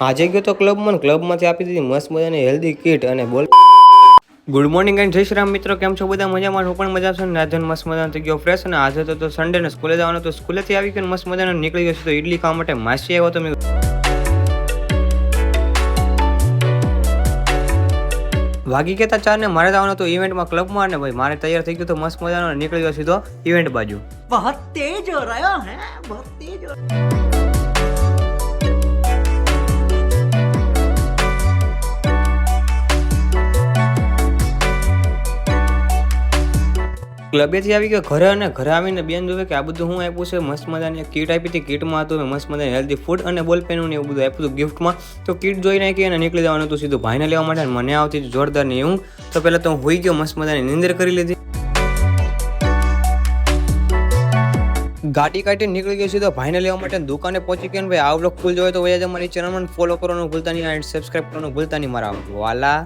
આજે ગયો તો ક્લબમાંથી આપી દીધી મસ્ત મજાની હેલ્ધી કિટ અને બોલ. ગુડ મોર્નિંગ એન્ડ જય શ્રી રામ મિત્રો, કેમ છો બધા? મજામાં? હું પણ મજા છું. નાધન મસ્ત મજાનો થઈ ગયો ફ્રેશ અને આજે તો સન્ડે ને સ્કૂલે જવાનું, તો સ્કૂલેથી આવી ગયો મસ્ત મજાનો નીકળી ગયો છે. તો ઇડલી ખાવા માટે માસી આવ્યો તો મેં વાગી ગયા હતા 4 ને મારે જવાનું હતું ઇવેન્ટમાં ક્લબમાં, અને ભાઈ મારે તૈયાર થઈ ગયો તો મસ્ત મજાનો નીકળી ગયો સીધો ઇવેન્ટ બાજુ. बहुत तेज हो रहा है, बहुत तेज हो रहा है. ક્લબેથી આવી ગયો ઘરે, અને ઘરે આવીને બેન જોવે કે આ બધું હું આપ્યું છે. મસ્ત મજાની કીટ આપી હતી. કીટમાં હતું મસ્ત મજાની હેલ્ધી ફૂડ અને બોલ પેન ને એવું બધું આપ્યું હતું ગિફ્ટમાં. તો કીટ જોઈ નાખી અને નીકળી જવાનું હતું સીધું ભાઈને લેવા માટે. મને આવતી જોરદારની હું તો પહેલાં તો હું હોઈ ગયો, મસ્ત મજાની નીંદર કરી લીધી. ગાડી કાઢી નીકળી ગયો સીધો ભાઈને લેવા માટે દુકાને પહોંચી ગયો. ભાઈ આ વ્લોગ ફૂલ જોયો તો અમારી ચેનલમાં ફોલો કરવાનું ભૂલતા નહીં અને સબસ્ક્રાઈબ કરવાનું ભૂલતા નહીં મારા વાલા.